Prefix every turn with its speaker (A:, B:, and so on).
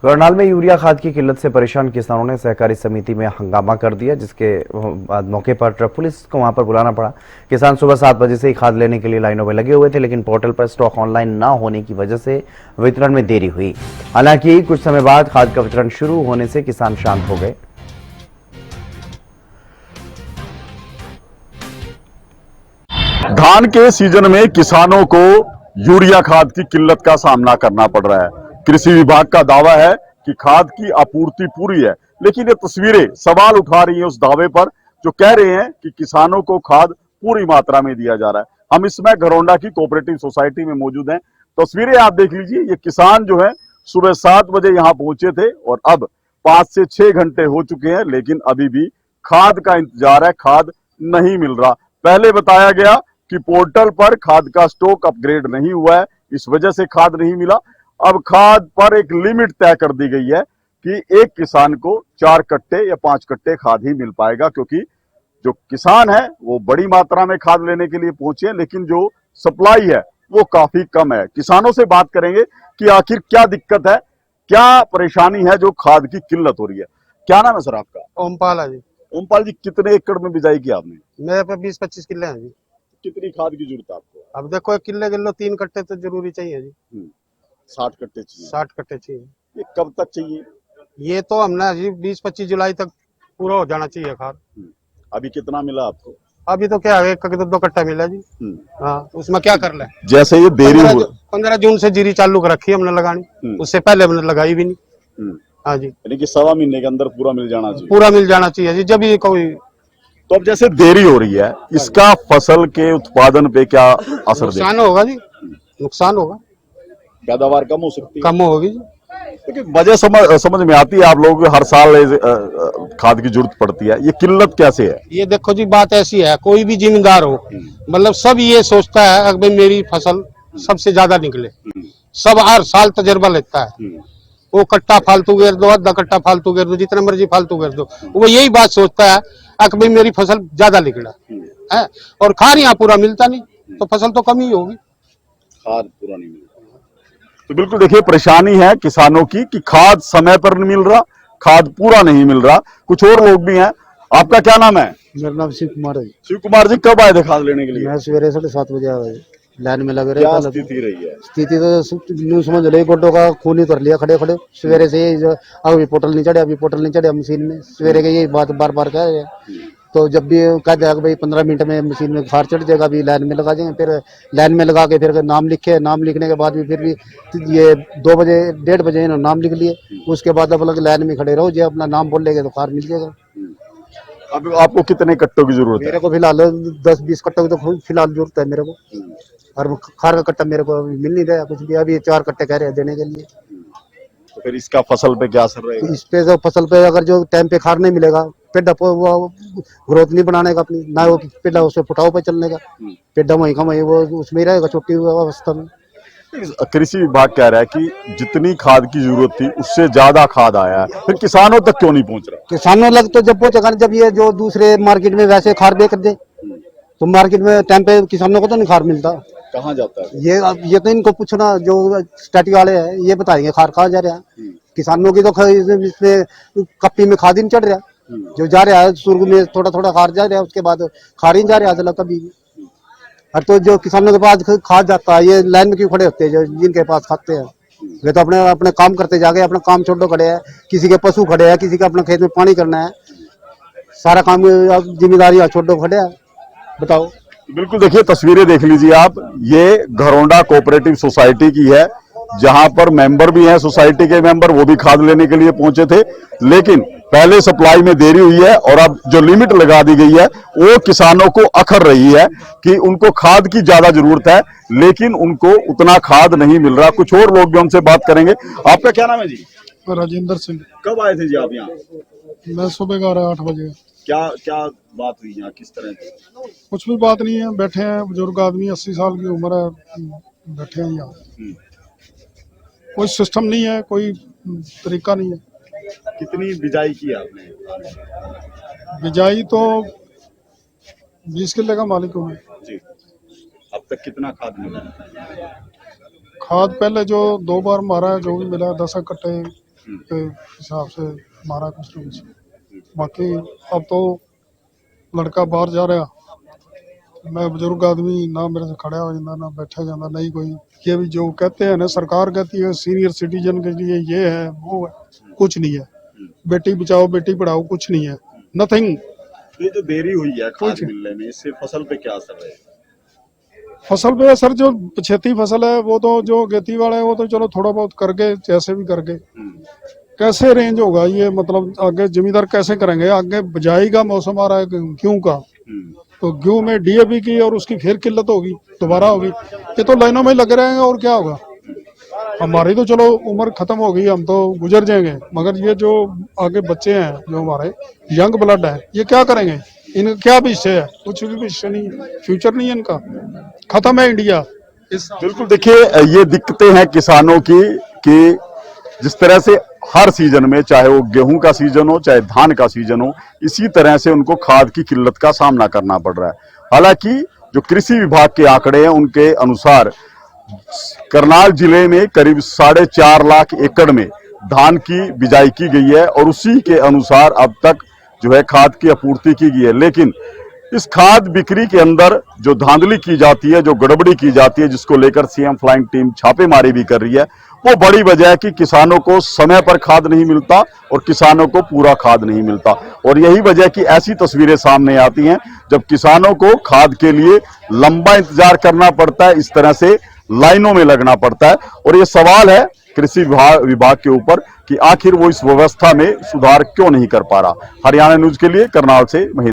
A: करनाल में यूरिया खाद की किल्लत से परेशान किसानों ने सहकारी समिति में हंगामा कर दिया, जिसके बाद मौके पर पुलिस को वहां पर बुलाना पड़ा। किसान सुबह 7 बजे से ही खाद लेने के लिए लाइनों में लगे हुए थे, लेकिन पोर्टल पर स्टॉक ऑनलाइन ना होने की वजह से वितरण में देरी हुई। हालांकि कुछ समय बाद खाद का वितरण शुरू होने से किसान शांत हो गए।
B: धान के सीजन में किसानों को यूरिया खाद की किल्लत का सामना करना पड़ रहा है। कृषि विभाग का दावा है कि खाद की आपूर्ति पूरी है, लेकिन ये तस्वीरें सवाल उठा रही हैं उस दावे पर जो कह रहे हैं कि किसानों को खाद पूरी मात्रा में दिया जा रहा है। हम इसमें घरौंडा की कोऑपरेटिव सोसाइटी में मौजूद हैं। तस्वीरें आप देख लीजिए। ये किसान जो है सुबह 7 बजे यहाँ पहुंचे थे और अब 5 से 6 घंटे हो चुके हैं, लेकिन अभी भी खाद का इंतजार है, खाद नहीं मिल रहा। पहले बताया गया कि पोर्टल पर खाद का स्टॉक अपग्रेड नहीं हुआ है, इस वजह से खाद नहीं मिला। अब खाद पर एक लिमिट तय कर दी गई है कि एक किसान को 4 कट्टे या 5 कट्टे खाद ही मिल पाएगा, क्योंकि जो किसान है वो बड़ी मात्रा में खाद लेने के लिए पहुंचे हैं, लेकिन जो सप्लाई है वो काफी कम है। किसानों से बात करेंगे कि आखिर क्या दिक्कत है, क्या परेशानी है जो खाद की किल्लत हो रही है। क्या नाम है सर आपका?
C: ओमपाल है जी।
B: ओमपाल जी, कितने एकड़ में बिजाई की आपने?
C: मेरे पे 20-25 किले हैं जी।
B: कितनी खाद की जरूरत है आपको?
C: अब देखो 1 किले 3 कट्टे तो जरूरी चाहिए जी।
B: 60 कट्टे चाहिए।
C: 60 कट्टे चाहिए।
B: ये कब तक चाहिए?
C: ये तो हमने जी 20-25 जुलाई तक पूरा हो जाना चाहिए खाद।
B: अभी कितना मिला आपको?
C: अभी तो क्या है, 1-2 कट्टा मिला जी। हाँ, उसमें क्या कर ले।
B: जैसे ये देरी हो
C: 15 जून से जीरी चालू कर रखी है हमने लगानी, उससे पहले हमने लगाई भी नहीं। हाँ जी,
B: यानी कि 1.25 महीने के अंदर पूरा मिल जाना चाहिए।
C: पूरा मिल जाना चाहिए जी। जब ये कोई
B: तो अब जैसे देरी हो रही है, इसका फसल के उत्पादन पे क्या असर देगा?
C: नुकसान होगा जी, नुकसान होगा,
B: पैदावार कम हो सकती है।
C: कम होगी जी।
B: लेकिन वजह समझ में आती है, आप लोगों को हर साल खाद की जरूरत पड़ती है, ये किल्लत कैसे है?
C: ये देखो जी, बात ऐसी है, कोई भी जिम्मेदार हो, मतलब सब ये सोचता है कि भाई मेरी फसल सबसे ज्यादा निकले। सब हर साल तजर्बा लेता है। वो कट्टा फालतू घेर दो, आधा कट्टा फालतू घेर दो, जितना मर्जी फालतू घेर दो, वो यही बात सोचता है कि भाई मेरी फसल ज्यादा निकला है। और खाद यहाँ पूरा मिलता नहीं तो फसल तो कम ही होगी।
B: खाद पूरा नहीं मिल रहा। तो बिल्कुल देखिए, परेशानी है किसानों की कि खाद समय पर नहीं मिल रहा, खाद पूरा नहीं मिल रहा। कुछ और लोग भी हैं। आपका क्या नाम है?
D: मेरा नाम शिव कुमार है।
B: शिव कुमार जी, कब आए थे खाद लेने के लिए?
D: मैं सवेरे 7:30 बजे आया लाइन में लगे रहे।
B: क्या स्थिति रही है?
D: स्थिति तो यूं समझ लो, गोटो का खून ही कर लिया खड़े खड़े। सवेरे से यही अभी पोर्टल नहीं चढ़े, अभी पोर्टल नहीं चढ़े मशीन में। सवेरे के यही बात बार बार कह रहे हैं। तो जब भी कह जाएगा भाई 15 मिनट में मशीन में खार चढ़ जाएगा, अभी लाइन में लगा देंगे। फिर लाइन में लगा के फिर नाम लिखे, नाम लिखने के बाद भी फिर भी ये 2 बजे 1:30 बजे इन्होंने नाम लिख लिए। उसके बाद अब अलग लाइन में खड़े रहो, जो अपना नाम बोल लेंगे तो खार मिल जाएगा।
B: अब आपको कितने कट्टों की जरूरत है?
D: मेरे को फिलहाल 10-20 कट्टों की तो फिलहाल जरूरत है मेरे को। और खार का कट्टा मेरे को मिल नहीं रहा कुछ भी। अभी 4 कट्टे कह रहे हैं देने के लिए।
B: तो फिर इसका फसल पे क्या असर रहेगा?
D: इस पे जो फसल पे अगर जो टाइम पे खार नहीं मिलेगा, पेड़ा वो ग्रोथ नहीं बनाने का अपनी, ना वो पेड़ा उससे फुटाव पे चलने का। पेड़ा वहीं का वहीं वो उसमें ही रहेगा छोटी अवस्था में।
B: कृषि विभाग कह रहा है कि जितनी खाद की जरूरत थी उससे ज्यादा खाद आया है, फिर किसानों तक क्यों नहीं पहुंच रहा?
D: किसानों लग तो जब पहुंचेगा, जब ये जो दूसरे मार्केट में वैसे खार बेच दे तो मार्केट में टाइम पे किसानों को तो नहीं खार मिलता।
B: कहाँ जाता है?
D: ये तो इनको पूछना, जो स्टैटी वाले हैं ये बताएंगे खार कहाँ जा रहा है। किसानों की तो इसमें कप्पी में खाद ही नहीं चढ़ रहा। जो जा रहा है सुर्ग में थोड़ा थोड़ा खार जा रहा है, उसके बाद खार ही नहीं जा रहा है कभी भी। और तो जो किसानों के पास खाद जाता है, ये लाइन में क्यों खड़े होते हैं जो जिनके पास खाते हैं? वे तो अपने अपने काम करते जाके अपना काम छोड़ो खड़े हैं। किसी के पशु खड़े हैं, किसी का अपना खेत में पानी करना है, सारा काम जिम्मेदारी छोड़ो खड़े हैं। बताओ।
B: बिल्कुल देखिए, तस्वीरें देख लीजिए आप। ये घरौंडा कोऑपरेटिव सोसाइटी की है, जहां पर मेंबर भी हैं सोसाइटी के मेंबर, वो भी खाद लेने के लिए पहुंचे थे, लेकिन पहले सप्लाई में देरी हुई है और अब जो लिमिट लगा दी गई है वो किसानों को अखर रही है कि उनको खाद की ज्यादा जरूरत है, लेकिन उनको उतना खाद नहीं मिल रहा। कुछ और लोग भी उनसे बात करेंगे। आपका क्या नाम है जी?
E: राजेंद्र सिंह।
B: कब आए थे जी आप यहाँ?
E: मैं सुबह का 8 बजे।
B: क्या क्या बात हुई यहाँ, किस तरह की?
E: कुछ भी बात नहीं है, बैठे हैं बुजुर्ग आदमी, 80 साल की उम्र है, बैठे हैं यहाँ। कोई सिस्टम नहीं है, कोई तरीका नहीं है।
B: कितनी बिजाई की आपने?
E: बिजाई तो 20 किले का मालिक हूँ मैं।
B: जी। अब तक कितना खाद मिला?
E: खाद पहले जो 2 बार मारा है, जो भी मिला 10 कट्टे के हिसाब से मारा कुछ न कुछ। बाकी अब तो लड़का बाहर जा रहा, मैं बुजुर्ग आदमी, ना मेरे से खड़ा हो जाता ना बैठा जाता, नहीं कोई। ये भी जो कहते हैं ना, सरकार कहती है सीनियर सिटीजन के लिए ये है वो है, कुछ नहीं है। बेटी बचाओ बेटी पढ़ाओ, कुछ नहीं है, नथिंग।
B: ये जो देरी हुई है खाद मिलने में, इससे फसल पे क्या असर है?
E: फसल पे असर, जो पछेती फसल है वो तो, जो खेती वाला है वो तो चलो थोड़ा बहुत करके, जैसे भी करके कैसे रेंज होगा ये, मतलब आगे जमींदार कैसे करेंगे, आगे बिजाई का मौसम आ रहा है गेहूं का, तो गेहूं में डीएपी की और उसकी फिर किल्लत होगी, दोबारा होगी। ये तो लाइनों में लगे रहेंगे और क्या होगा। हमारी तो चलो उम्र खत्म हो गई, हम तो गुजर जाएंगे, मगर ये जो आगे बच्चे हैं, जो हमारे यंग ब्लड है, ये क्या करेंगे? इनका क्या भविष्य है? कुछ भी भविष्य नहीं, फ्यूचर नहीं है इनका, खत्म है इंडिया।
B: बिल्कुल, देखिए ये दिक्कतें हैं किसानों की कि जिस तरह से हर सीजन में, चाहे वो गेहूं का सीजन हो चाहे धान का सीजन हो, इसी तरह से उनको खाद की किल्लत का सामना करना पड़ रहा है। हालांकि जो कृषि विभाग के आंकड़े हैं उनके अनुसार करनाल जिले में करीब 4.5 लाख एकड़ में धान की बिजाई की गई है और उसी के अनुसार अब तक जो है खाद की आपूर्ति की गई है। लेकिन इस खाद बिक्री के अंदर जो धांधली की जाती है, जो गड़बड़ी की जाती है, जिसको लेकर सीएम फ्लाइंग टीम छापेमारी भी कर रही है, वो बड़ी वजह है कि किसानों को समय पर खाद नहीं मिलता और किसानों को पूरा खाद नहीं मिलता। और यही वजह कि ऐसी तस्वीरें सामने आती हैं जब किसानों को खाद के लिए लंबा इंतजार करना पड़ता है, इस तरह से लाइनों में लगना पड़ता है। और ये सवाल है कृषि विभाग के ऊपर कि आखिर वो इस व्यवस्था में सुधार क्यों नहीं कर पा रहा। हरियाणा न्यूज के लिए करनाल से महेंद्र।